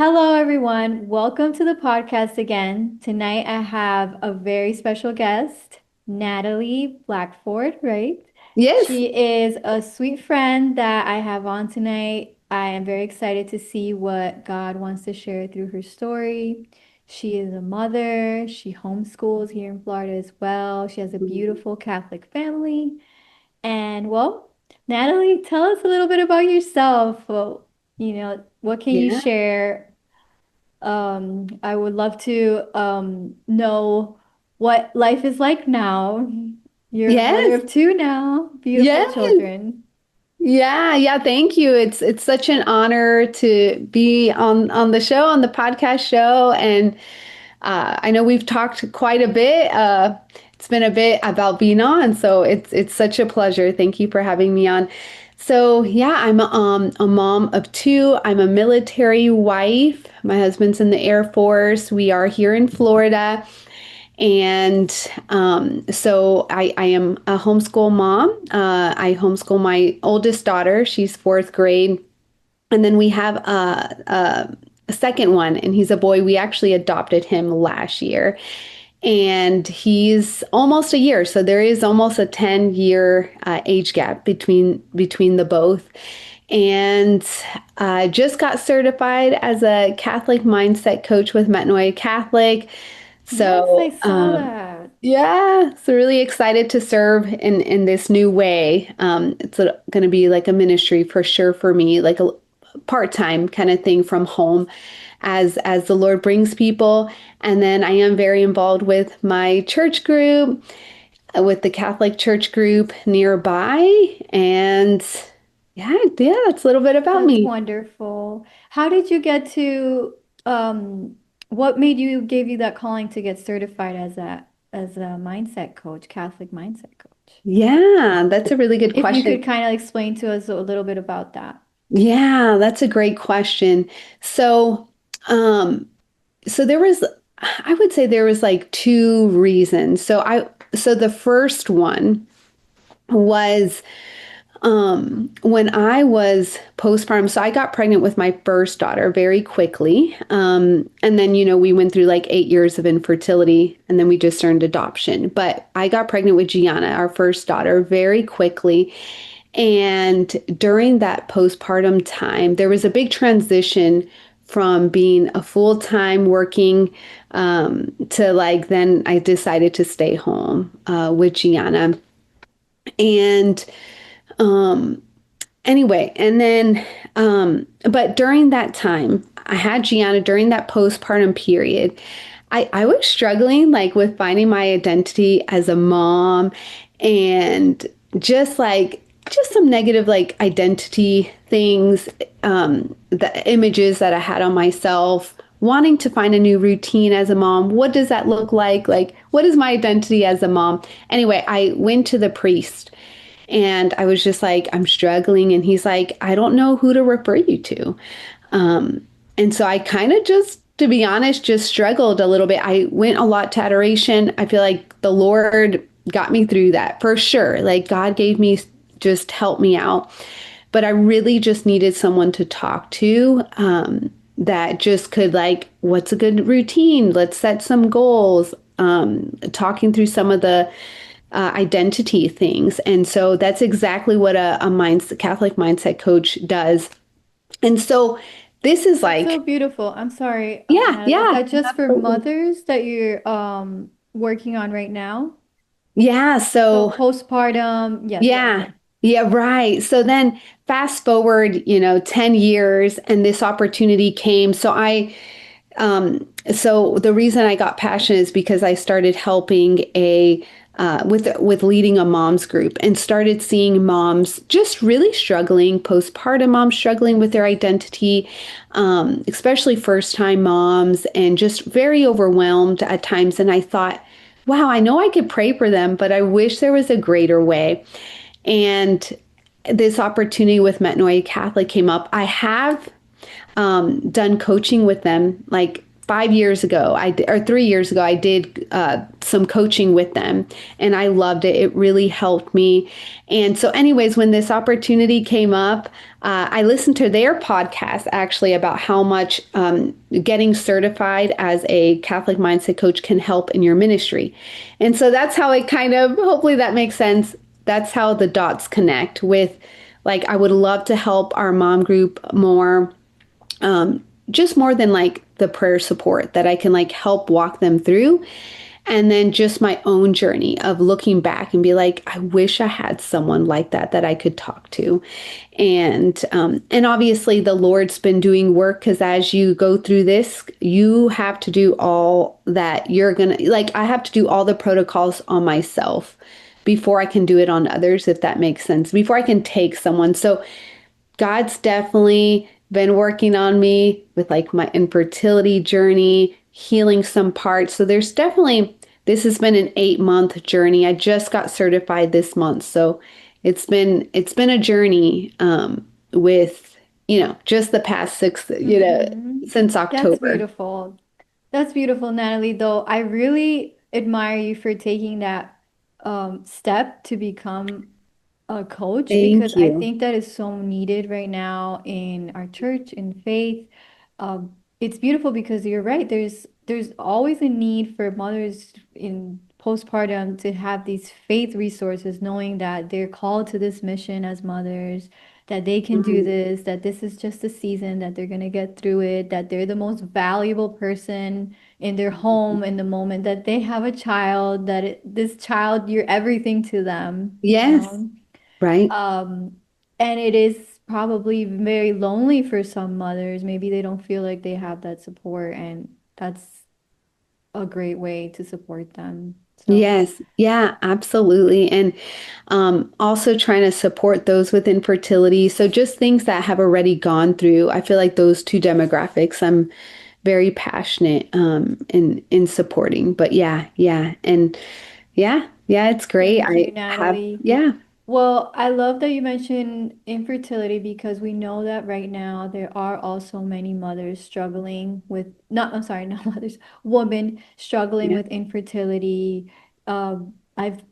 Hello, everyone. Welcome to the podcast again. Tonight, I have a very special guest, Natalie Blackford, right? Yes. She is a sweet friend that I have on tonight. I am very excited to see what God wants to share through her story. She is a mother. She homeschools here in Florida as well. She has a beautiful Catholic family. And well, Natalie, tell us a little bit about yourself. Well, what can you Yeah. share? I would love to know what life is like now. You're a mother Yes. of two now, beautiful Yes. children. Yeah. Yeah. Thank you. It's such an honor to be on the show, on the podcast show. And I know we've talked quite a bit. It's been a bit about being on, so it's such a pleasure. Thank you for having me on. So yeah, I'm a mom of two. I'm a military wife. My husband's in the Air Force. We are here in Florida. And so I am a homeschool mom. I homeschool my oldest daughter. She's fourth grade. And then we have a second one, and he's a boy. We actually adopted him last year. And he's almost a year. So there is almost a 10-year age gap between the both. And I just got certified as a Catholic mindset coach with Metanoia Catholic. Yes, I So, saw that. yeah, so really excited to serve in this new way. It's going to be like a ministry for sure for me, like a part-time kind of thing from home as the Lord brings people. And then I am very involved with my church group, with the Catholic church group nearby. And yeah, that's a little bit about That's me. wonderful. How did you get to um what made you gave you that calling to get certified as a mindset coach, Catholic mindset coach? Yeah, that's a really good If you question. could kind of explain to us a little bit about that. Yeah, that's a great question. So, um, so there was, I would say there was like two reasons. So the first one was when I was postpartum. So I got pregnant with my first daughter very quickly. And then, we went through like 8 years of infertility and then we just earned adoption. But I got pregnant with Gianna, our first daughter, very quickly. And during that postpartum time, there was a big transition from being a full time working to like then I decided to stay home with Gianna. And um, anyway, and then, but during that time, I had Gianna during that postpartum period. I was struggling like with finding my identity as a mom and just like just some negative like identity things, the images that I had on myself, wanting to find a new routine as a mom. What does that look like? Like, what is my identity as a mom? Anyway, I went to the priest and I was just like, I'm struggling. And he's like, I don't know who to refer you to. And so I kind of just, to be honest, just struggled a little bit. I went a lot to adoration. I feel like the Lord got me through that for sure. Like God gave me, just help me out. But I really just needed someone to talk to that just could, like, what's a good routine? Let's set some goals. Talking through some of the identity things. And so that's exactly what a Catholic mindset coach does. And so this is That's so like, beautiful. I'm sorry, yeah, Natalie. Is yeah, that just for absolutely. mothers that you're working on right now? Yeah. So So, postpartum, yes. yeah, Okay. yeah, right. So then fast forward, 10 years and this opportunity came. So the reason I got passionate is because I started helping with leading a moms group and started seeing moms just really struggling, postpartum moms struggling with their identity, especially first time moms, and just very overwhelmed at times. And I thought, wow, I know I could pray for them, but I wish there was a greater way. And this opportunity with Metanoia Catholic came up. I have done coaching with them like 5 years ago, or 3 years ago, I did some coaching with them, and I loved it. It really helped me. And so, anyways, when this opportunity came up, I listened to their podcast actually about how much getting certified as a Catholic mindset coach can help in your ministry. And so that's how it kind of, hopefully that makes sense. That's how the dots connect with, like, I would love to help our mom group more, just more than like the prayer support that I can like help walk them through. And then just my own journey of looking back and be like, I wish I had someone like that that I could talk to. And obviously the Lord's been doing work, because as you go through this, you have to do all that you're gonna, like, I have to do all the protocols on myself before I can do it on others, if that makes sense, before I can take someone. So God's definitely been working on me with like my infertility journey, healing some parts. So there's definitely, this has been an 8 month journey. I just got certified this month. So it's been a journey, with, just the past six, Mm-hmm. since That's October. beautiful. That's beautiful, Natalie, though. I really admire you for taking that step to become a coach because Thank I you. think that is so needed right now in our church, in faith. It's beautiful because you're right. There's always a need for mothers in postpartum to have these faith resources, knowing that they're called to this mission as mothers, that they can do Mm, this, that this is just a season, that they're gonna get through it, that they're the most valuable person in their home in the moment that they have a child, that this child, you're everything to them, you yes, know? right. Um, and it is probably very lonely for some mothers. Maybe they don't feel like they have that support, and that's a great way to support them. So, Yes, yeah, absolutely. And also trying to support those with infertility. So just things that have already gone through. I feel like those two demographics I'm very passionate in supporting. But yeah, yeah. And yeah, it's great. thank you, I have, Natalie. yeah, Well, I love that you mentioned infertility because we know that right now there are also many mothers struggling with, not, I'm sorry, not mothers, women struggling yeah. with infertility. I've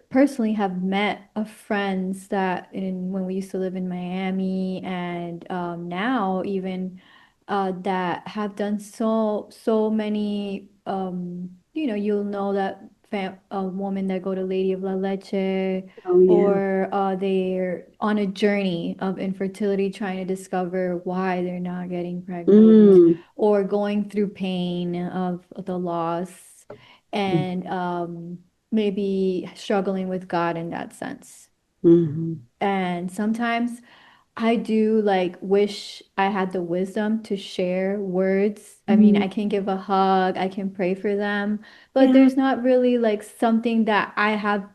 personally have met a friends that in when we used to live in Miami and now even that have done so many you'll know that fam a woman that go to Lady of La Leche Oh yeah. or they're on a journey of infertility trying to discover why they're not getting pregnant Mm, or going through pain of the loss and maybe struggling with God in that sense. mm-hmm. And sometimes I do like wish I had the wisdom to share words. I mean, Mm, I can give a hug, I can pray for them, but yeah. there's not really like something that I have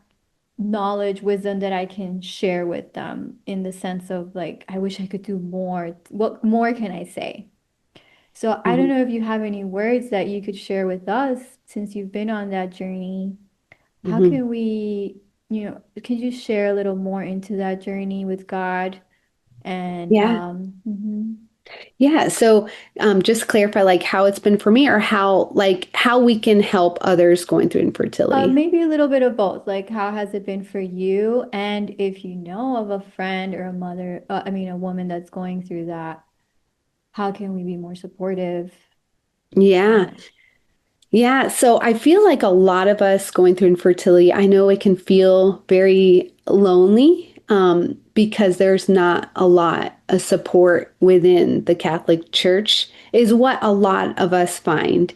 knowledge, wisdom that I can share with them in the sense of like, I wish I could do more. What more can I say? So I don't Mhm. know if you have any words that you could share with us since you've been on that journey. How Mhm. can we, can you share a little more into that journey with God? And Yeah. mhm. Yeah. So just clarify like how it's been for me, or how we can help others going through infertility. Maybe a little bit of both. Like, how has it been for you? And if you know of a friend or a mother, I mean, a woman that's going through that, how can we be more supportive? Yeah. And Yeah, so I feel like a lot of us going through infertility, I know it can feel very lonely, because there's not a lot of support within the Catholic Church, is what a lot of us find.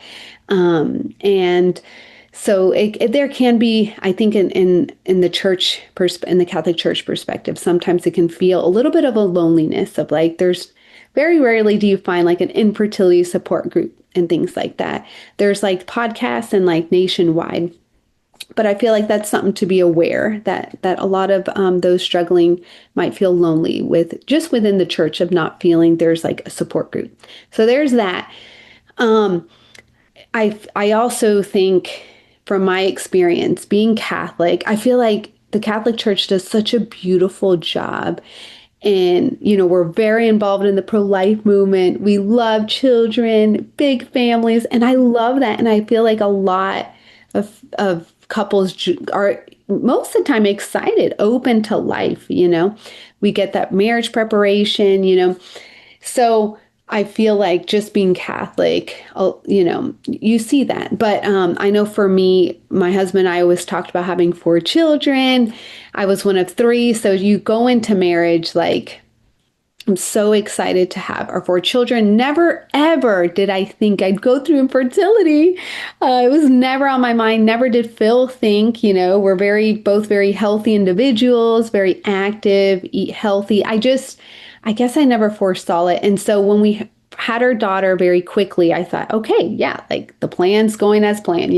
And so there can be, I think, in the in the Catholic Church perspective, sometimes it can feel a little bit of a loneliness of like there's very rarely do you find like an infertility support group and things like that. There's like podcasts and like nationwide, but I feel like that's something to be aware that a lot of those struggling might feel lonely with just within the church of not feeling there's like a support group. So there's that. Um, I also think from my experience being Catholic, I feel like the Catholic Church does such a beautiful job And, we're very involved in the pro-life movement. We love children, big families, and I love that. And I feel like a lot of couples are most of the time excited, open to life, We get that marriage preparation, So I feel like just being Catholic, you see that. But I know for me, my husband and I always talked about having 4 children. I was one of three. So you go into marriage like, I'm so excited to have our 4 children. Never, ever did I think I'd go through infertility. It was never on my mind. Never did Phil think, we're both very healthy individuals, very active, eat healthy. I guess I never foresaw it. And so when we had our daughter very quickly, I thought, okay, yeah, like the plan's going as planned.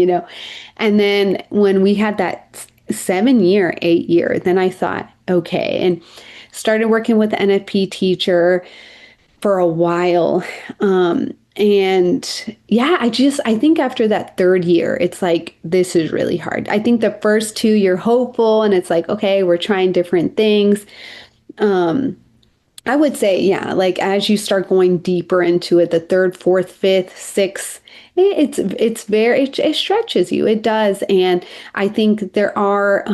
And then when we had that 7 year, 8 year, then I thought, okay. And started working with the NFP teacher for a while. And yeah, I think after that 3rd year, it's like, this is really hard. I think the first 2, you're hopeful and it's like, okay, we're trying different things. I would say, yeah, like as you start going deeper into it, the third, fourth, fifth, sixth, it stretches you. It does. And I think there are,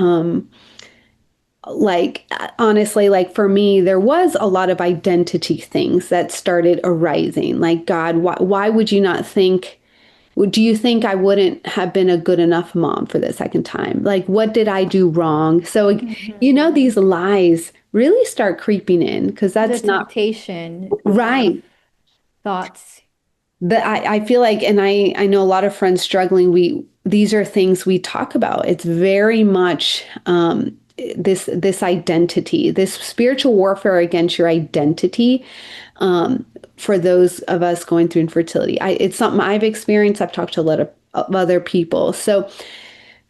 like honestly, like for me, there was a lot of identity things that started arising. Like, God, why would you not think, do you think I wouldn't have been a good enough mom for the second time? Like, what did I do wrong? So, Mhm. these lies really start creeping in because The that's not temptation of right. thoughts. I feel like, and I know a lot of friends struggling. These are things we talk about. It's very much this identity, this spiritual warfare against your identity. For those of us going through infertility, it's something I've experienced. I've talked to a lot of other people. So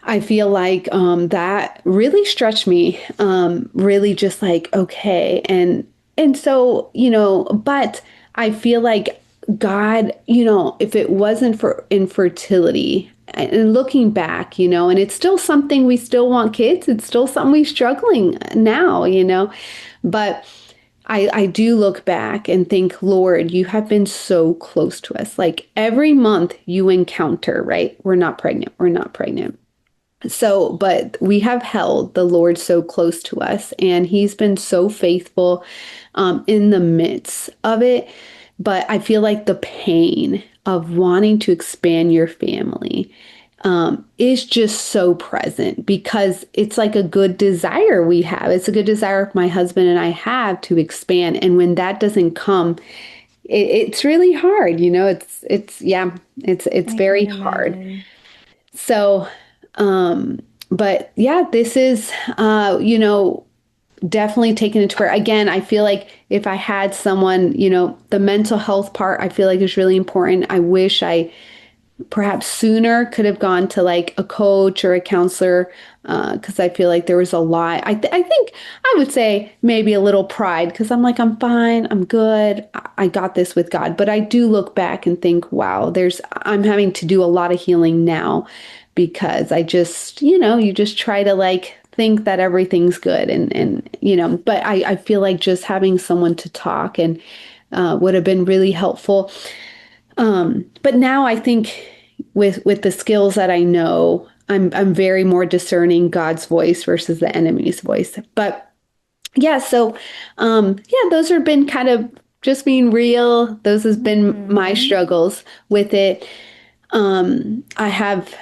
I feel like that really stretched me. Really, just like okay, and so but I feel like God, if it wasn't for infertility, and looking back, and it's still something we still want kids. It's still something we're struggling now, but. I do look back and think, Lord, you have been so close to us. Like every month you encounter, right? We're not pregnant. We're not pregnant. So, but we have held the Lord so close to us, and He's been so faithful in the midst of it. But I feel like the pain of wanting to expand your family is just so present because it's like a good desire we have. It's a good desire my husband and I have to expand. And when that doesn't come, it's really hard. Yeah, it's I can very hard. imagine. So, but yeah, this is, definitely taken into prayer. Again, I feel like if I had someone, the mental health part, I feel like is really important. I wish I perhaps sooner could have gone to like a coach or a counselor because I feel like there was a lot. I think I would say maybe a little pride because I'm like, I'm fine, I'm good, I got this with God. But I do look back and think, wow, I'm having to do a lot of healing now because I just, you just try to like think that everything's good and but I feel like just having someone to talk and would have been really helpful. But now I think with the skills that I know, I'm very more discerning God's voice versus the enemy's voice. But yeah, so yeah, those have been kind of just being real. Those has been my Mhm. struggles with it. I have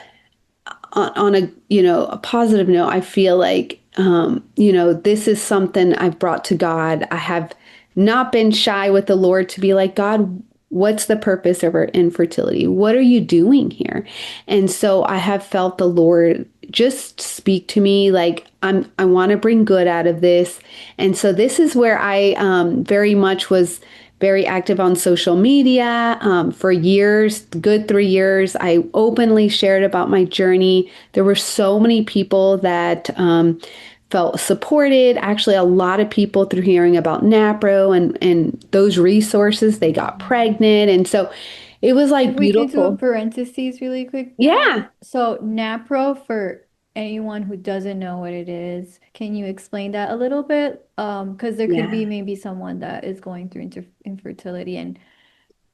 on a a positive note, I feel like this is something I've brought to God. I have not been shy with the Lord to be like, God, what's the purpose of our infertility? What are you doing here? And so I have felt the Lord just speak to me like I want to bring good out of this. And so this is where I very much was very active on social media for years, good 3 years. I openly shared about my journey. There were so many people that felt supported. Actually, a lot of people through hearing about NAPRO and those resources, they got pregnant. And so it was like If we could do a beautiful. parentheses really quick, Yeah. so NAPRO for anyone who doesn't know what it is, can you explain that a little bit? Because there could be Yeah. maybe someone that is going through infertility, and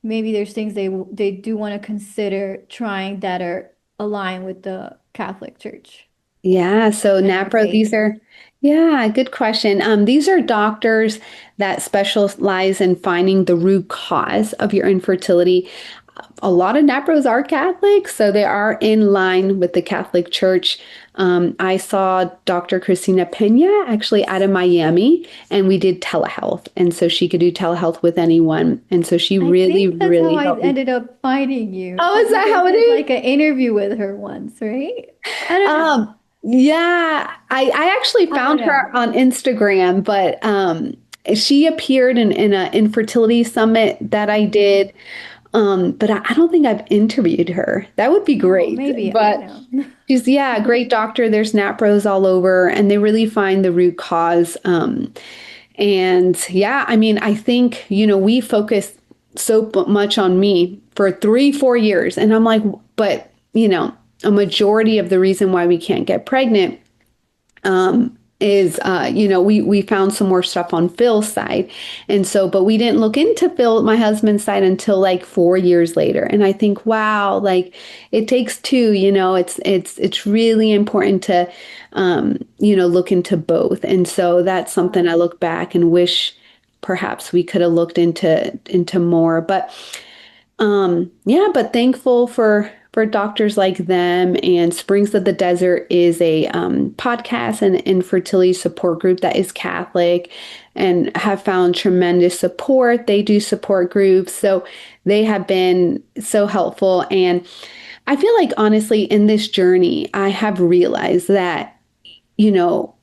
maybe there's things they do want to consider trying that are aligned with the Catholic Church Yeah, so and their NAPRO, faith. yeah, good question. These are doctors that specialize in finding the root cause of your infertility. A lot of NAPROs are Catholic, so they are in line with the Catholic Church. I saw Dr. Christina Pena actually out of Miami, and we did telehealth. And so she could do telehealth with anyone. And so she I really, think that's how really I helped me. ended up finding you Oh, because is you that guys how it did is? like an interview with her once, right? I don't know. Yeah, I actually I don't found know. her on Instagram, but she appeared in an infertility summit that I Hmm. did. But I don't think I've interviewed her. That would be Oh, great. maybe. I don't But know. she's, yeah, a great doctor. There's NAPROs all over, and they really find the root cause. And yeah, I mean, I think, we focus so much on me for 3, 4 years. And I'm like, but, a majority of the reason why we can't get pregnant is we found some more stuff on Phil's side, and so but we didn't look into Phil, my husband's side, until like 4 years later. And I think, wow, like it takes two. It's really important to look into both. And so that's something I Wow. look back and wish perhaps we could have looked into more. But yeah, but thankful for doctors like them. And Springs of the Desert is a podcast and infertility support group that is Catholic and have found tremendous support. They do support groups, so they have been so helpful. And I feel like honestly, in this journey, I have realized that you know,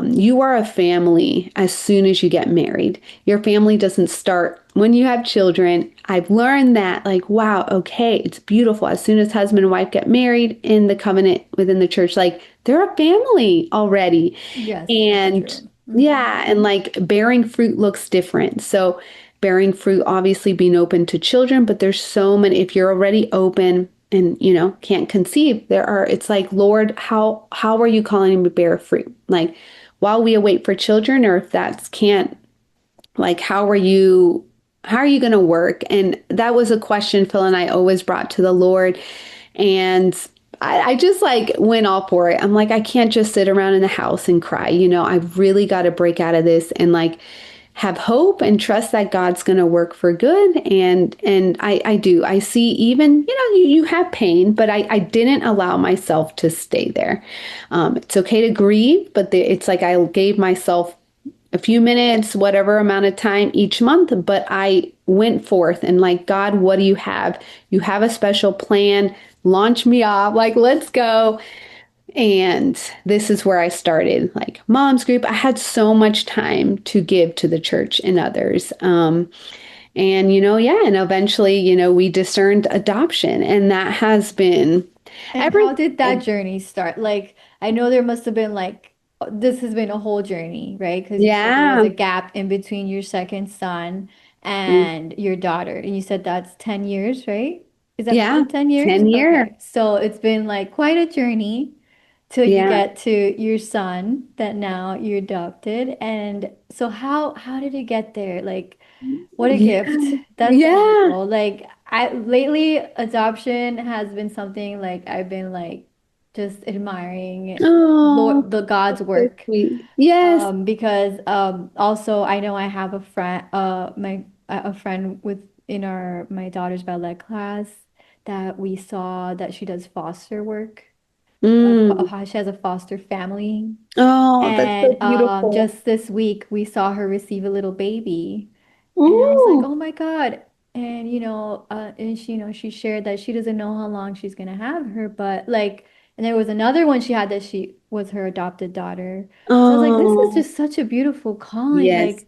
you are a family as soon as you get married. Your family doesn't start when you have children. I've learned that, like, wow, okay, it's beautiful. As soon as husband and wife get married in the covenant within the church, like, they're a family already. Yes, that's And true. Hmm. yeah, and like bearing fruit looks different. So, bearing fruit, obviously being open to children, but there's so many, if you're already open and can't conceive, it's like, Lord, how are you calling me to bear fruit, like while we await for children? Or if that's can't, like, how are you going to work? And that was a question Phil and I always brought to the Lord. And I just like went all for it. I'm like, I can't just sit around in the house and cry. I've really got to break out of this and like have hope and trust that God's going to work for good. And I do. I see, even, you have pain, but I didn't allow myself to stay there. It's okay to grieve, but it's like I gave myself a few minutes, whatever amount of time each month, but I went forth and like, God, what do you have? You have a special plan. Launch me off. Like, let's go. And this is where I started, like mom's group. I had so much time to give to the church and others. And yeah, and eventually, we discerned adoption, and that has been And how did that everything. journey start? Like, I know there must have been like, this has been a whole journey, right? Because you said there was Yeah. a gap in between your second son Mm. and your daughter. And you said that's 10 years, right? Is that more Yeah. than 10 years? 10 year. Okay. So it's been like quite a journey till you Yeah. get to your son that now you're adopted. And so how did it get there? Like, what a Yeah. gift. That's Yeah. beautiful. Like I lately adoption has been something like I've been like just admiring Oh, Lord the God's so work. sweet. Yes. Because also I know I have a friend my a friend with in our my daughter's ballet class that we saw that she does foster work. Mm. She has a foster family. Oh, that's so And beautiful. just this week, we saw her receive a little baby. And I was like, Ooh. oh my God. And, and she, she shared that she doesn't know how long she's going to have her. But like, and there was another one she had that she was her adopted daughter. So I was like, this is Oh, just such a beautiful calling. yes. Like,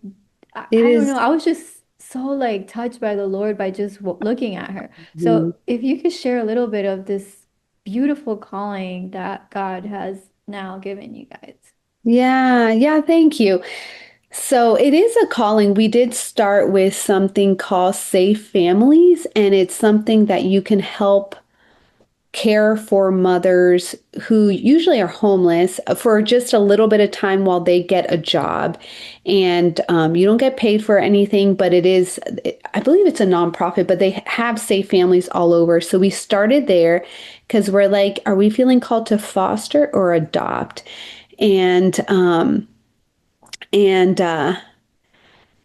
I, It I don't know. is. I was just so like touched by the Lord by just looking at her. Mhm. So if you could share a little bit of this beautiful calling that God has now given you guys. Yeah, yeah, thank you. So it is a calling. We did start with something called Safe Families, and it's something that you can help care for mothers who usually are homeless for just a little bit of time while they get a job. And you don't get paid for anything, but I believe it's a nonprofit, but they have safe families all over. So we started there because we're like, are we feeling called to foster or adopt? And, um, and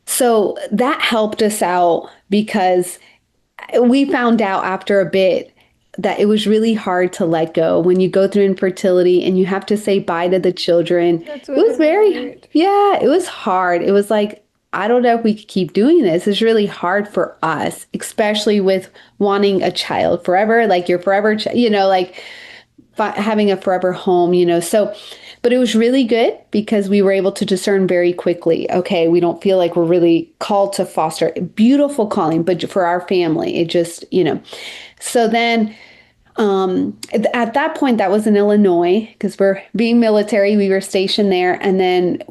so that helped us out because we found out after a bit that it was really hard to let go when you go through infertility and you have to say bye to the children. That's It what was I very, heard. yeah, it was hard. It was like, I don't know if we could keep doing this. It's really hard for us, especially with wanting a child forever, like your forever, like having a forever home, So, but it was really good because we were able to discern very quickly. Okay, we don't feel like we're really called to foster. Beautiful calling, but for our family, it just. So then, at that point, that was in Illinois because we're being military. We were stationed there, and then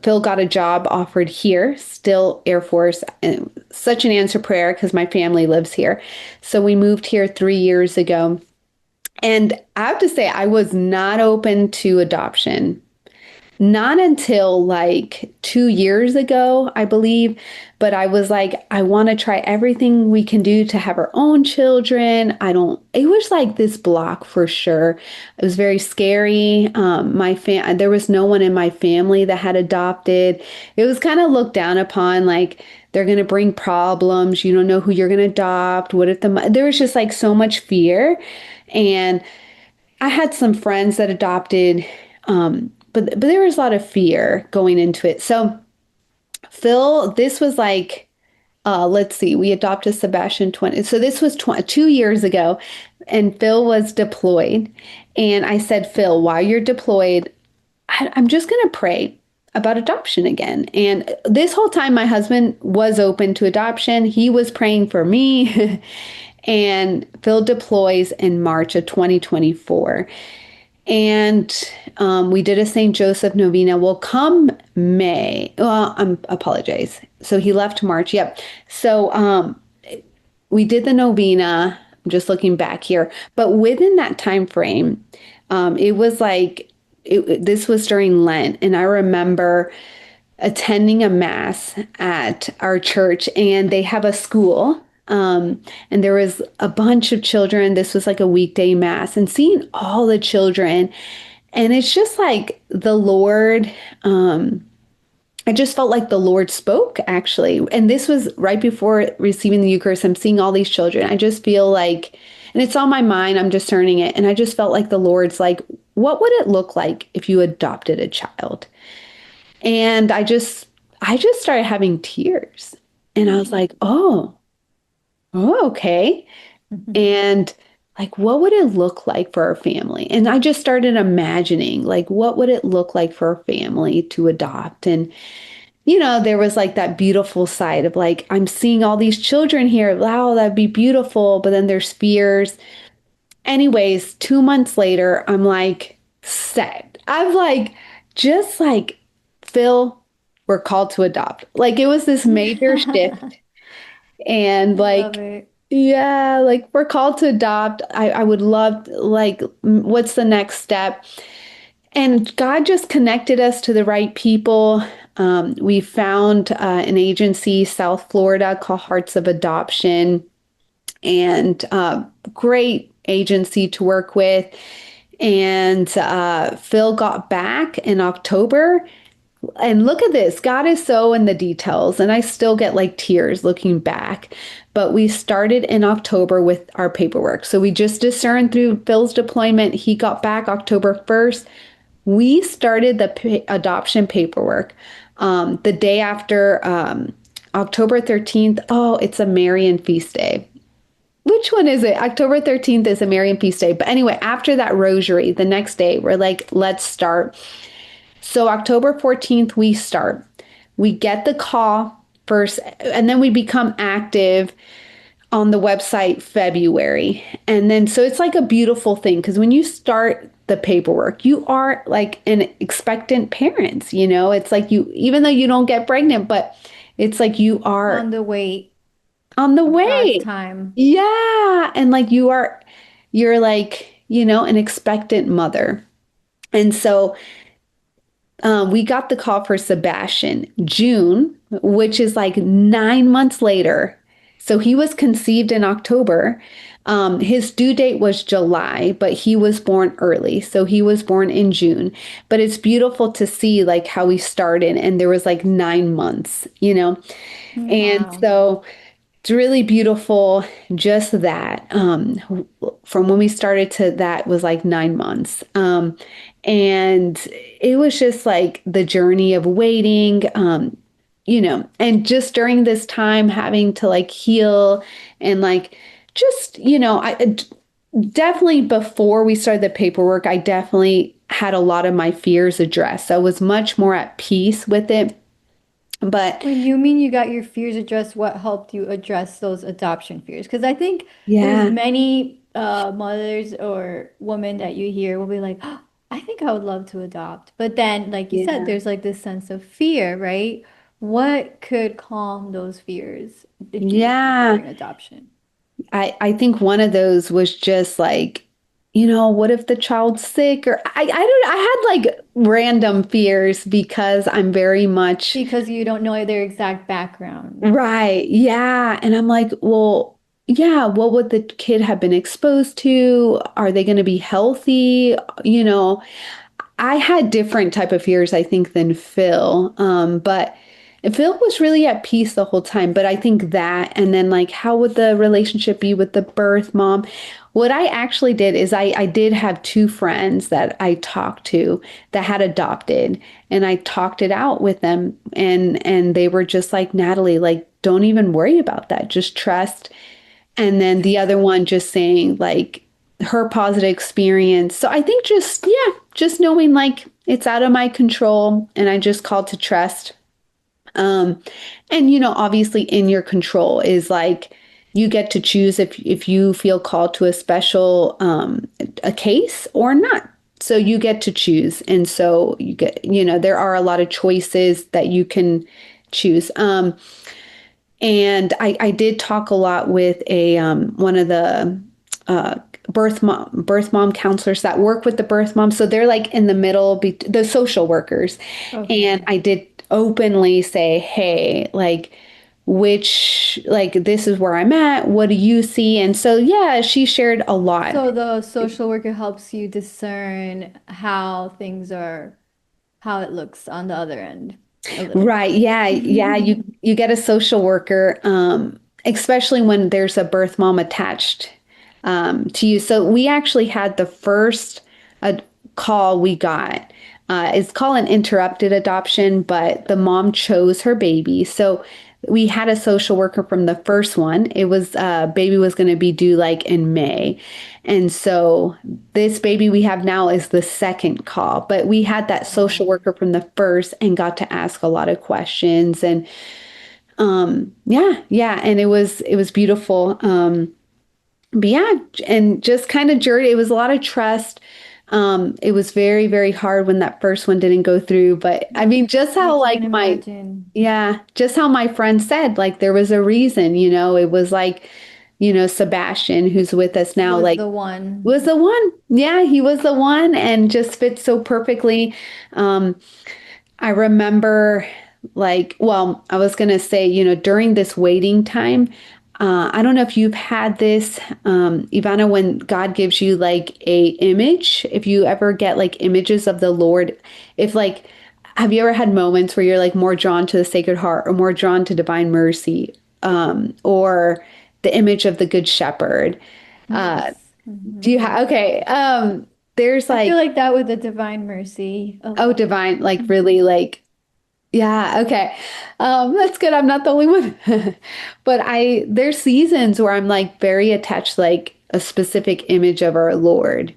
Phil got a job offered here, still Air Force. And such an answer prayer because my family lives here. So we moved here 3 years ago. And I have to say, I was not open to adoption. Not until like 2 years ago, I believe. But I was like, I want to try everything we can do to have our own children. It was like this block for sure. It was very scary. There was no one in my family that had adopted. It was kind of looked down upon, like they're going to bring problems. You don't know who you're going to adopt. What if there was just like so much fear. And I had some friends that adopted, but there was a lot of fear going into it. So Phil, this was like, let's see, we adopted Sebastian 20. So this was 2 years ago, and Phil was deployed. And I said, Phil, while you're deployed, I'm just going to pray about adoption again. And this whole time, my husband was open to adoption. He was praying for me. And Phil deploys in March of 2024. And we did a St. Joseph novena. Well, come May, well, I apologize. So he left March. Yep. So we did the novena. I'm just looking back here, but within that time frame, it was like this was during Lent, and I remember attending a mass at our church, and they have a school. And there was a bunch of children. This was like a weekday mass, and seeing all the children, and it's just like the Lord. I just felt like the Lord spoke actually. And this was right before receiving the Eucharist. I'm seeing all these children. I just feel like, and it's on my mind, I'm discerning it. And I just felt like the Lord's like, what would it look like if you adopted a child? And I just started having tears. And I was like, oh, okay. And like, what would it look like for our family? And I just started imagining, like, what would it look like for a family to adopt? And, there was like that beautiful side of like, I'm seeing all these children here. Wow, that'd be beautiful. But then there's fears. Anyways, 2 months later, I'm like, set. I'm like, just like, Phil, we're called to adopt. Like, it was this major shift. And I love like, it. yeah, like we're called to adopt. I would love, like, what's the next step? And God just connected us to the right people. We found an agency, South Florida, called Hearts of Adoption, and great agency to work with. And Phil got back in October. And look at this. God is so in the details. And I still get like tears looking back. But we started in October with our paperwork. So we just discerned through Phil's deployment. He got back October 1st. We started the adoption paperwork the day after October 13th. Oh, it's a Marian feast day. Which one is it? October 13th is a Marian feast day. But anyway, after that rosary, the next day, we're like, let's start. So October 14th, we start. We get the call first, and then we become active on the website February. And then, so it's like a beautiful thing because when you start the paperwork, you are like an expectant parents. It's like you, even though you don't get pregnant, but it's like you are On the way on the of God's way. time. Yeah. And like you are. you're like, an expectant mother. And so we got the call for Sebastian June, which is like 9 months later. So he was conceived in October. His due date was July, but he was born early. So he was born in June. But it's beautiful to see like how we started, and there was like 9 months. And Wow. so it's really beautiful, just that. From when we started to that was like 9 months. And it was just like the journey of waiting, and just during this time having to like heal and like just, I definitely before we started the paperwork, I definitely had a lot of my fears addressed. So I was much more at peace with it. But When you mean you got your fears addressed, what helped you address those adoption fears? Because I think there's yeah, many mothers or women that you hear will be like, oh, I think I would love to adopt. But then, like you said, yeah, there's like this sense of fear, right? What could calm those fears if you were yeah. considering adoption? I think one of those was just like, what if the child's sick? Or I had like random fears because I'm very much Because you don't know their exact background. right. Yeah. And I'm like, well, yeah, what would the kid have been exposed to? Are they going to be healthy? You know, I had different type of fears, I think, than Phil. But Phil was really at peace the whole time. But I think that, and then like, how would the relationship be with the birth mom? What I actually did is I did have two friends that I talked to that had adopted, and I talked it out with them, and they were just like, Natalie, like, don't even worry about that. Just trust. And then the other one just saying like her positive experience. So I think just, yeah, just knowing like it's out of my control and I just called to trust. Um, and obviously in your control is like you get to choose if you feel called to a special a case or not. So you get to choose. And so you get, there are a lot of choices that you can choose. And I did talk a lot with a one of the uh, birth mom counselors that work with the birth mom. So they're like in the middle, the social workers. And Okay. I did openly say, hey, like, which, like, this is where I'm at. What do you see? And so, yeah, she shared a lot. So the social worker helps you discern how things are, how it looks on the other end a little bit. Right. Yeah. Yeah. You get a social worker, especially when there's a birth mom attached to you. So we actually had the first uh, call we got. It's called an interrupted adoption, but the mom chose her baby. So we had a social worker from the first one. It was baby was going to be due like in May. And so this baby we have now is the second call, but we had that social Wow. worker from the first and got to ask a lot of questions. And yeah, yeah, and it was beautiful. But yeah, and just kind of journey. It was a lot of trust. It was very, very hard when that first one didn't go through. But I mean, just I how can't like imagine. yeah, just how my friend said, like there was a reason, it was like, Sebastian, who's with us now, Was like the one. was the one. Yeah, he was the one and just fit so perfectly. Um, I remember like, well, I was gonna say, during this waiting time, I don't know if you've had this, Ivana, when God gives you like a image, if you ever get like images of the Lord, if like, have you ever had moments where you're like more drawn to the Sacred Heart or more drawn to divine mercy, or the image of the Good Shepherd? Uh, Yes. do you Mhm. have, okay, there's I feel like, like that with the Divine Mercy a oh, lot. divine, like Mhm. really like, yeah, okay. That's good. I'm not the only one. But there's seasons where I'm like very attached, like a specific image of our Lord.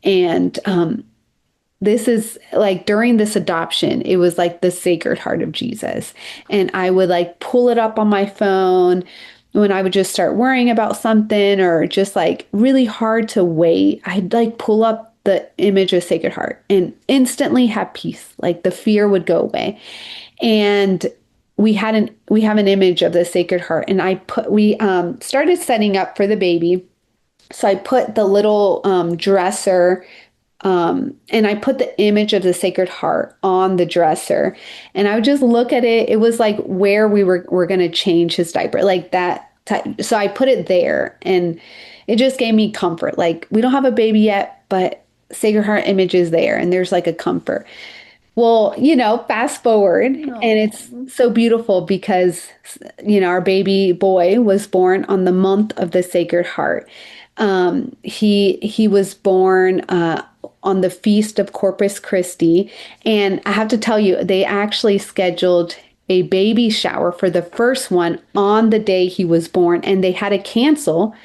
And this is like during this adoption, it was like the Sacred Heart of Jesus. And I would like pull it up on my phone when I would just start worrying about something or just like really hard to wait. I'd like pull up the image of Sacred Heart and instantly have peace. Like the fear would go away. And we have an image of the Sacred Heart, and we started setting up for the baby. So I put the little dresser and I put the image of the Sacred Heart on the dresser. And I would just look at it. It was like where were going to change his diaper, like that type. So I put it there and it just gave me comfort. Like we don't have a baby yet, but Sacred Heart image is there and there's like a comfort. Well, fast forward, and it's No. so beautiful because, our baby boy was born on the month of the Sacred Heart. He was born on the feast of Corpus Christi, and I have to tell you, they actually scheduled a baby shower for the first one on the day he was born, and they had to cancel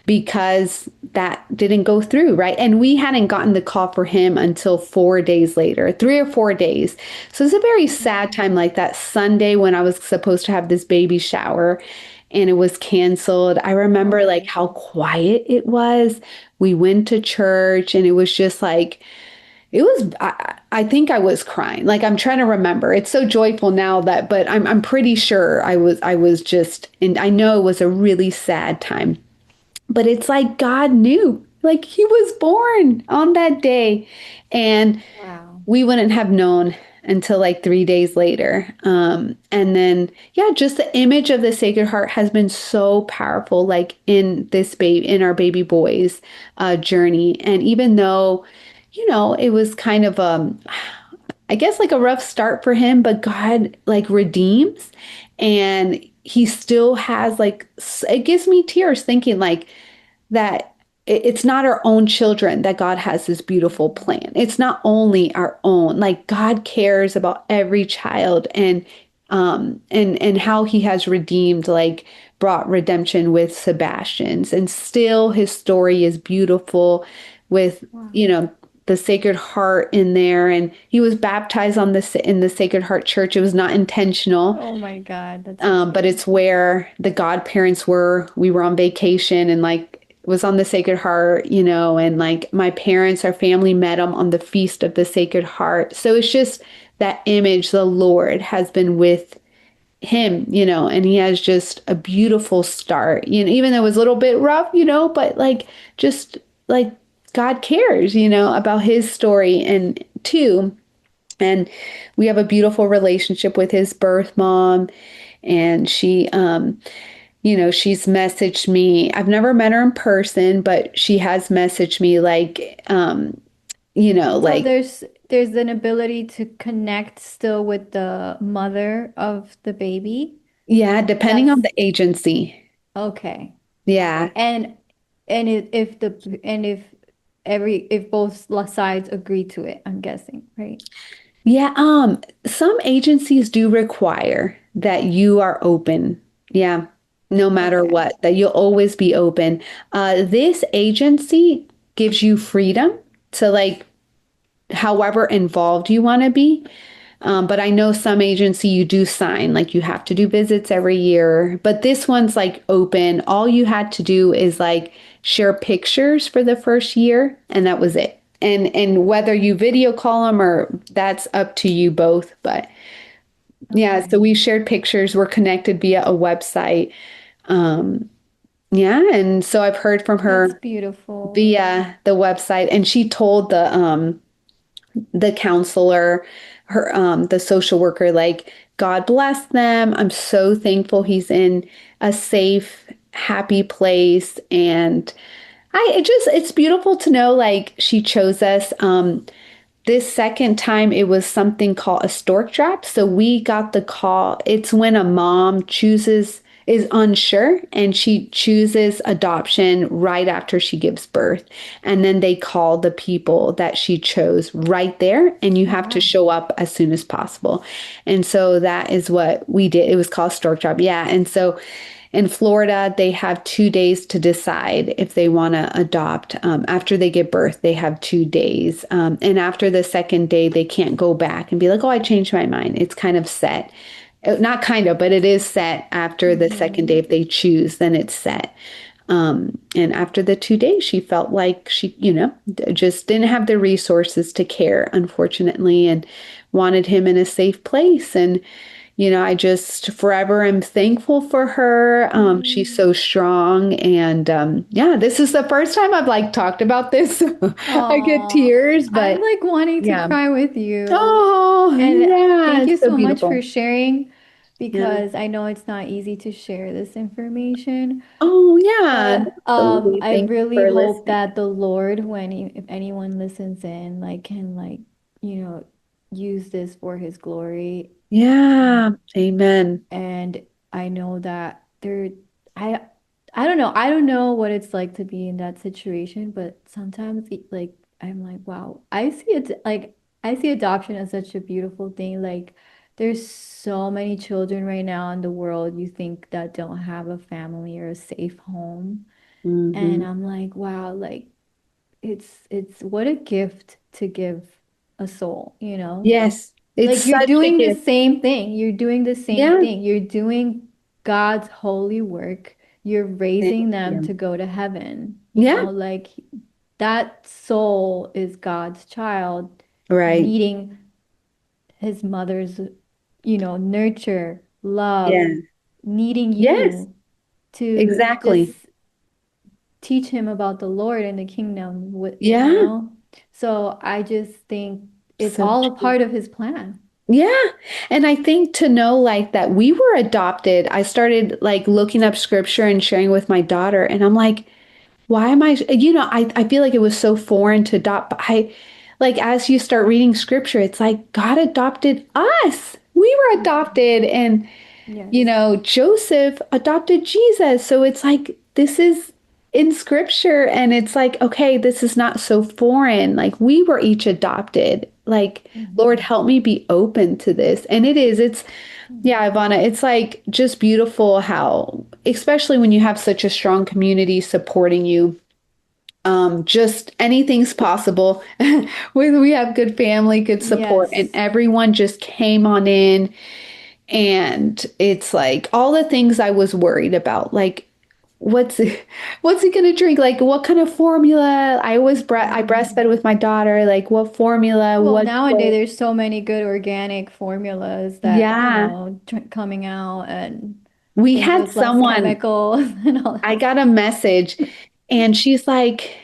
because that didn't go through, right? And we hadn't gotten the call for him until 4 days later, 3 or 4 days. So it's a very sad time, like that Sunday when I was supposed to have this baby shower and it was canceled. I remember like Oh, how quiet it was. We went to church and it was just like, I think I was crying. Like I'm trying to remember. It's so joyful now but I'm pretty sure I was just, and I know it was a really sad time. But it's like God knew, like he was born on that day. And wow. we wouldn't have known until like 3 days later. And then, yeah, just the image of the Sacred Heart has been so powerful, like in this baby, in our baby boy's journey. And even though, it was kind of, I guess like a rough start for him, but God like redeems and he still has like, it gives me tears thinking like, that it's not our own children that God has this beautiful plan. It's not only our own. Like God cares about every child and how he has redeemed, like brought redemption with Sebastian's. And still his story is beautiful with, Wow. the Sacred Heart in there. And he was baptized in the Sacred Heart Church. It was not intentional. Oh my God, that's so But sweet. it's where the godparents were. We were on vacation and like it was on the Sacred Heart, and like my parents, our family met him on the Feast of the Sacred Heart. So it's just that image, the Lord has been with him, and he has just a beautiful start, even though it was a little bit rough, but like just like God cares, about his story and too. And we have a beautiful relationship with his birth mom. And she's messaged me. I've never met her in person, but she has messaged me like, So like, there's an ability to connect still with the mother of the baby. yeah, depending on That's the agency. okay. Yeah. Okay. And if both sides agree to it, I'm guessing, right? Yeah. Some agencies do require that you are open. Yeah. No matter Okay. what, that you'll always be open. This agency gives you freedom to like however involved you want to be. But I know some agency you do sign, like you have to do visits every year. But this one's like open. All you had to do is like share pictures for the first year, and that was it. And whether you video call them or that's up to you both. But yeah, so Okay. we shared pictures. We're connected via a website. Um, yeah, and so I've heard from That's her beautiful. via the website, and she told the counselor, the social worker, like, God bless them. I'm so thankful he's in a safe, happy place. And it's beautiful to know, like, she chose us. This second time, it was something called a stork drop. So we got the call. It's when a mom is unsure and she chooses adoption right after she gives birth. And then they call the people that she chose right there, and you have to Wow. show up as soon as possible. And so that is what we did. It was called stork drop. Yeah. And so in Florida, they have 2 days to decide if they want to adopt. After they give birth, they have 2 days. And after the second day, they can't go back and be like, oh, I changed my mind. It's kind of set. Not kind of, but it is set after the second day. Hmm. If they choose, then it's set. And after the 2 days, she felt like she, just didn't have the resources to care, unfortunately, and wanted him in a safe place. And I just forever am thankful for her. She's Mm. so strong. And yeah, this is the first time I've like talked about this. I get Oh, tears, I'm but like wanting to yeah. cry with you. Oh, And yeah, thank you it's so so much for beautiful. sharing Yeah. because I know it's not easy to share this information. Oh, yeah, But absolutely. I Thank you really for hope listening. that the Lord, if anyone listens in, like can like, you know, use this for his glory. Yeah, Um, amen. and I know that I, I don't know. I don't know what it's like to be in that situation, but sometimes like I'm like, wow, I see adoption as such a beautiful thing. Like there's so many children right now in the world you think that don't have a family or a safe home. And Hmm. I'm like, wow, like it's what a gift to give a soul, you know? Yes, it's Like you're such a doing the gift. same thing. You're doing the same Yeah, thing. You're doing God's holy work. You're thank raising them you. to go to heaven. You Yeah, know, like that soul is God's child right. needing his mother's, nurture, love, Yeah. needing Yes, you to exactly. just teach him about the Lord and the kingdom with, Yeah, So I just think it's so all a true. part of his plan. Yeah. And I think to know like that we were adopted, I started like looking up scripture and sharing with my daughter. And I'm like, why am I feel like it was so foreign to adopt. But like, as you start reading scripture, it's like God adopted us. We were Mhm. adopted. And Yes. Joseph adopted Jesus. So it's like, this is in scripture. And it's like, okay, this is not so foreign. Like, we were each adopted. Like, Lord, Mhm. help me be open to this. And it is, yeah, Mhm. Ivana, it's like just beautiful how, especially when you have such a strong community supporting you. Just anything's possible when we have good family, good support, and Yes. everyone just came on in and it's like all the things I was worried about, like what's what's he gonna drink? Like what kind of formula? I Mhm. breastfed with my daughter. Like what formula? Well, What nowadays way? there's so many good organic formulas that, Yeah, coming out and we things had with less someone. chemicals and all I that got a message and she's like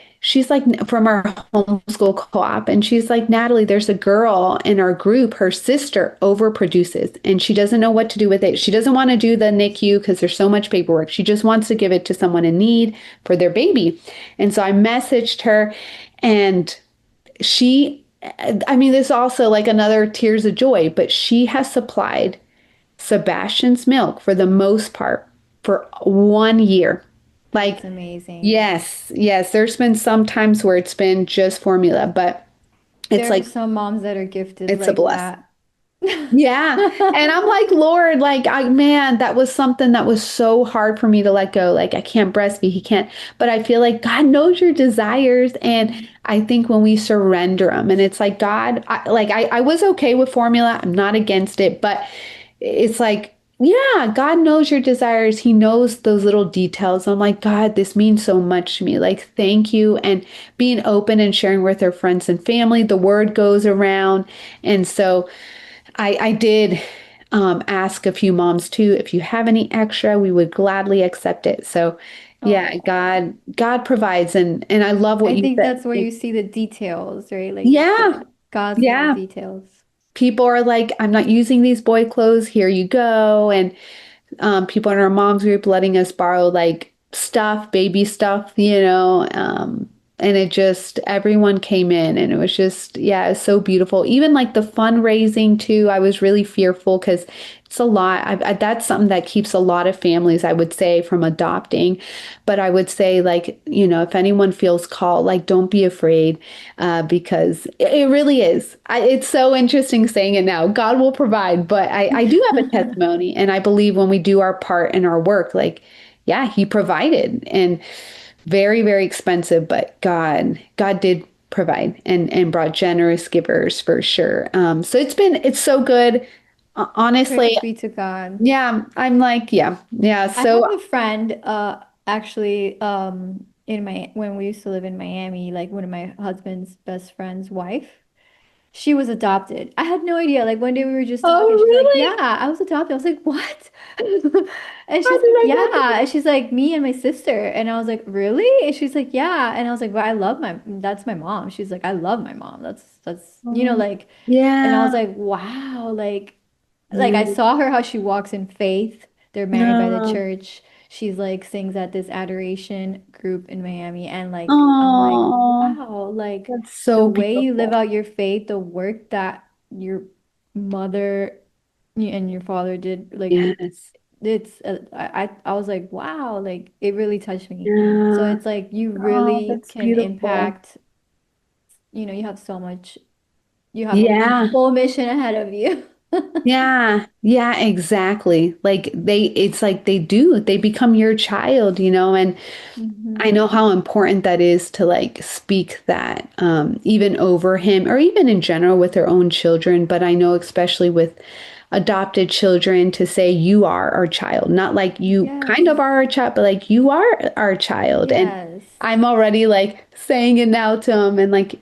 from our homeschool co-op and she's like, Natalie, there's a girl in our group, her sister overproduces and she doesn't know what to do with it. She doesn't want to do the NICU because there's so much paperwork. She just wants to give it to someone in need for their baby. And so I messaged her and she, I mean, this is also like another tears of joy, but she has supplied Sebastian's milk for the most part for 1 year. That's Like, amazing. yes, yes, there's been some times where it's been just formula, but it's There are like, some moms that are gifted it's a like blessing. that. Yeah. And I'm like, Lord, like, man, that was something that was so hard for me to let go. Like, I can't breastfeed, he can't. But I feel like God knows your desires. And Mhm. I think when we surrender them, and it's like, God, I was okay with formula. I'm not against it. But it's like, yeah, God knows your desires. He knows those little details. I'm like, God, this means so much to me. Like, thank you. And being open and sharing with our friends and family, the word goes around. And so, I did ask a few moms too, if you have any extra, we would gladly accept it. So yeah, Oh, God provides and I love what I you think said. that's where you see the details, right? Like you Yeah, said, God's little yeah. details. People are like, I'm not using these boy clothes. Here you go. And people in our mom's group letting us borrow like stuff, baby stuff, and it just, everyone came in and it was just, yeah, it's so beautiful. Even like the fundraising too, I was really fearful because it's a lot. That's something that keeps a lot of families, I would say, from adopting. But I would say, like, if anyone feels called, like, don't be afraid because it really is. It's so interesting saying it now. God will provide, but I do have a testimony, and I believe when we do our part in our work, like, yeah, He provided, and very, very expensive, but God did provide and brought generous givers for sure. So it's so good. Honestly, Praise be to God. yeah, I'm like, yeah, yeah. I have So a friend, actually, in my when we used to live in Miami, like one of my husband's best friend's wife. She was adopted. I had no idea. Like one day we were just Oh, talking. She's like, "Yeah, really? I was adopted." I was like, "What?" And How she's did like, I not "Yeah." know? And she's like, "Me and my sister." And I was like, "Really?" And she's like, "Yeah." And I was like, "Well, I love my that's my mom." She's like, "I love my mom. That's Oh, like." And I yeah. was like, "Wow." Like I Yeah. saw her how she walks in faith. They're married by the No. church. She's like sings at this adoration group in Miami and like I'm like, Oh, wow, like that's the so way you live beautiful. out your faith, the work that your mother and your father did, like Yes. it's I was like, wow, like it really touched me. So Yeah. it's like you Oh, really that's can beautiful. impact, you have so much, you have a Yeah. full mission ahead of you. Yeah. Yeah, exactly. Like it's like they become your child, and I Hmm. know how important that is to like speak that, even over him or even in general with their own children. But I know especially with adopted children to say you are our child, not like you kind of Yes. are our child, but like you are our child. And Yes. I'm already like saying it now to him and like,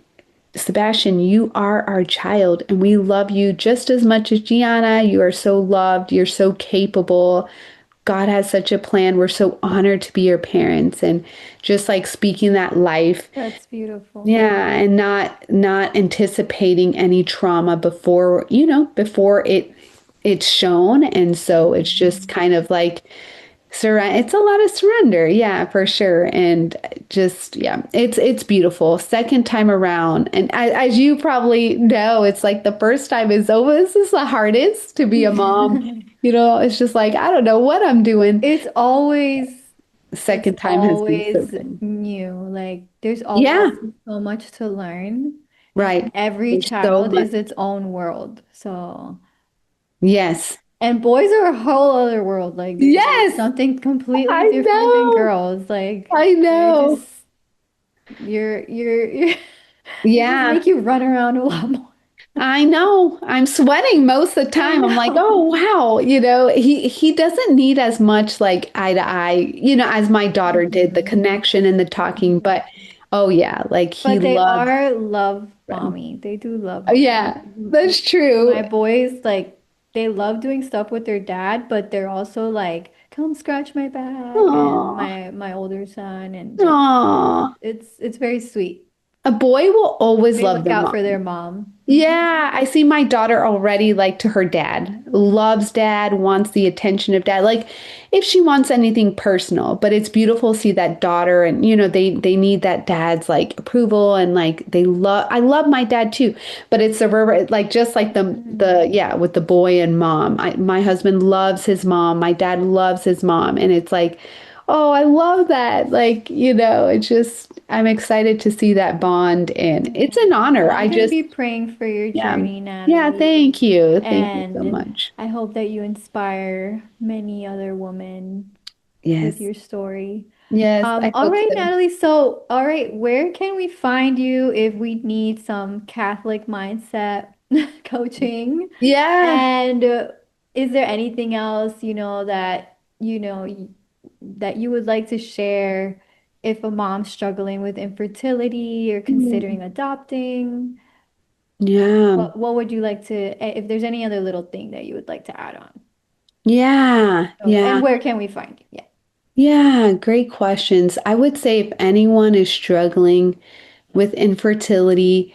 Sebastian, you are our child and we love you just as much as Gianna. You are so loved. You're so capable. God has such a plan. We're so honored to be your parents and just like speaking that life. That's beautiful. Yeah, and not anticipating any trauma before it's shown. And so it's just Mhm. kind of like it's a lot of surrender. Yeah, for sure. And just yeah, it's beautiful. Second time around, and as you probably know, it's like the first time is always is the hardest to be a mom. It's just like I don't know what I'm doing. It's always The it's second time has been so always good. new. Like there's always Yeah, so much to learn and right. every There's so child much. is its own world. So, Yes. and boys are a whole other world. Like they're just Yes. something completely I different than know. girls. Like I they're know. just you're they just Yeah. make you run around a lot more. I know. I'm sweating most of the I time. I'm like, oh know. wow, he doesn't need as much like eye to eye, as my daughter did, the Mhm. connection and the talking, Mhm. but oh yeah, like he But they loved are love mommy. They do love oh, mommy. yeah, that's true. My boys, like, they love doing stuff with their dad, but they're also like, come scratch my back, and Aw, my older son, and just aw. it's very sweet. A boy will always They love look their out mom. for their mom. Yeah, I see my daughter already like to her dad, loves dad, wants the attention of dad. Like if she wants anything personal, but it's beautiful to see that daughter and they need that dad's like approval and like I love my dad too, but it's the like just like the Mhm. yeah, with the boy and mom. My husband loves his mom, my dad loves his mom, and it's like oh, I love that. Like, it's just, I'm excited to see that bond and it's an honor. Well, I I'm gonna just, be praying for your yeah. journey, Yeah, Natalie, thank you. Thank you so and much. I hope that you inspire many other women with Yes. your story. Yes, I All hope right, so. Natalie. So, all right, where can we find you if we need some Catholic mindset coaching? Yeah. And is there anything else, that, that you would like to share if a mom's struggling with infertility or considering Mm. adopting? Yeah. What would you like to, if there's any other little thing that you would like to add on? Yeah. Oh, Yeah. and where can we find you? Yeah. Yeah. Great questions. I would say if anyone is struggling with infertility,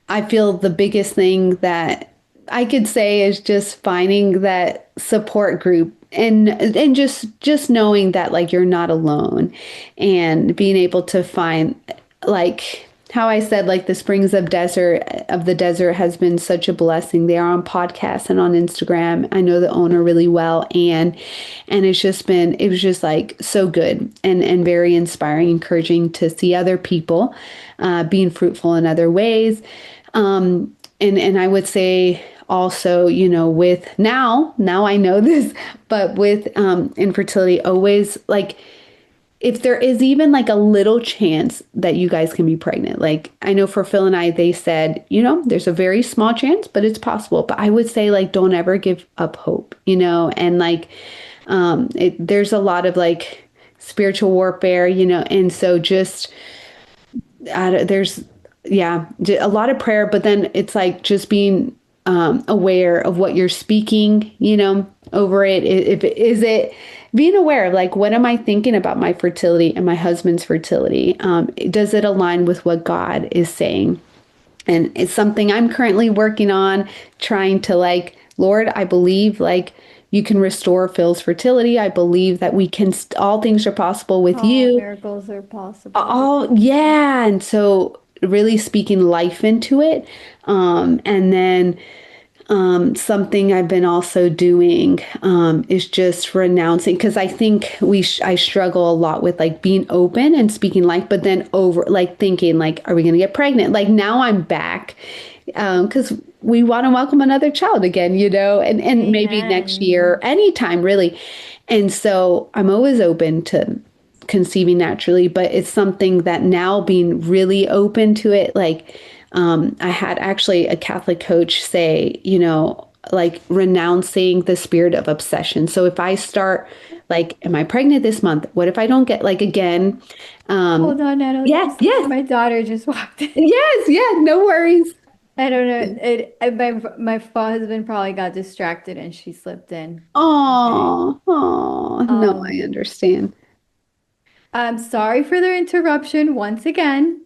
I feel the biggest thing that I could say is just finding that support group and just knowing that like you're not alone and being able to find like how I said like the desert has been such a blessing. They are on podcasts and on Instagram. I know the owner really well and it was just like so good and very inspiring, encouraging to see other people being fruitful in other ways. And I would say also, with now I know this, but with infertility, always like if there is even like a little chance that you guys can be pregnant, like I know for Phil and I, they said, there's a very small chance, but it's possible. But I would say like don't ever give up hope, and like there's a lot of like spiritual warfare, and so just there's yeah, a lot of prayer, but then it's like just being aware of what you're speaking, over it. If is it being aware of like, what am I thinking about my fertility and my husband's fertility? Does it align with what God is saying? And it's something I'm currently working on, trying to like, Lord, I believe like you can restore Phil's fertility. I believe that we can, all things are possible with All you. miracles are possible with Oh, God. yeah. And so really speaking life into it. And then something I've been also doing is just renouncing because I think I struggle a lot with like being open and speaking life, but then over like thinking like, are we going to get pregnant? Like now I'm back because we want to welcome another child again, and maybe next Amen. year, anytime really. And so I'm always open to conceiving naturally, but it's something that now being really open to it, like I had actually a Catholic coach say, like renouncing the spirit of obsession. So if I start like, am I pregnant this month? What if I don't get like again? Um, Hold on, Natalie. I'm yes, sorry. yes, My daughter just walked in. yes, yeah, no worries. I don't know. My husband probably got distracted and she slipped in. Okay. Oh, oh, no, I Um, understand. I'm sorry for the interruption once again.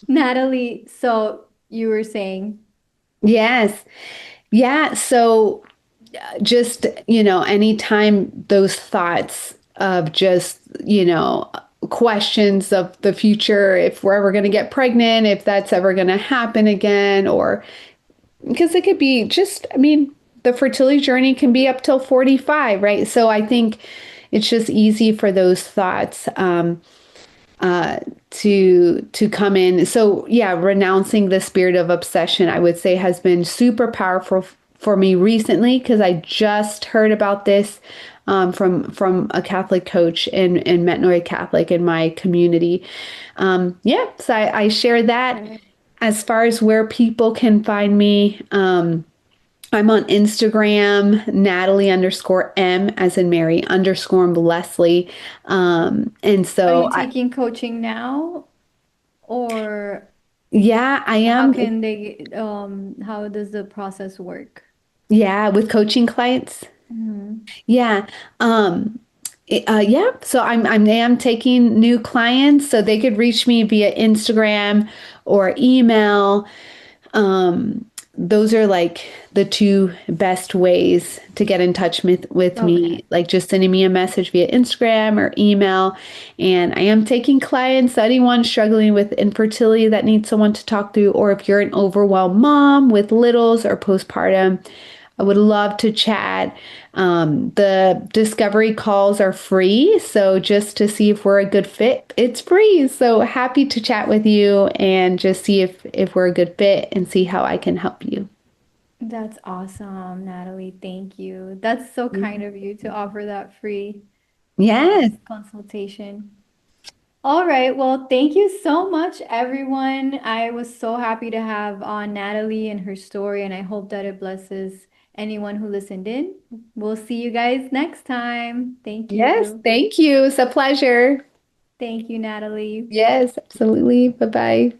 Natalie, so you were saying, Yes. Yeah. So just, anytime those thoughts of just, questions of the future, if we're ever going to get pregnant, if that's ever going to happen again, or because it could be just, I mean, the fertility journey can be up till 45, right? So I think it's just easy for those thoughts. To come in. So yeah, renouncing the spirit of obsession, I would say, has been super powerful for me recently because I just heard about this from a Catholic coach and Metanoia Catholic in my community. Yeah, so I share that. okay. As far as where people can find me, I'm on Instagram, Natalie underscore M as in Mary underscore Leslie. And Are so you taking coaching now or yeah, I how am. can they, how does the process work? Yeah, with coaching clients. Mhm. Yeah. Yeah. So I am taking new clients, so they could reach me via Instagram or email. Um, those are like the two best ways to get in touch with Okay. me, like just sending me a message via Instagram or email. And I am taking clients, anyone struggling with infertility that needs someone to talk through, or if you're an overwhelmed mom with littles or postpartum, I would love to chat. The discovery calls are free. So just to see if we're a good fit, it's free. So happy to chat with you and just see if we're a good fit and see how I can help you. That's awesome, Natalie. Thank you. That's so kind of you to offer that free Yes. consultation. All right. Well, thank you so much, everyone. I was so happy to have on Natalie and her story, and I hope that it blesses anyone who listened in. We'll see you guys next time. Thank Yes. you. Thank you. It's a pleasure. Thank you, Natalie. Yes, absolutely. Bye bye.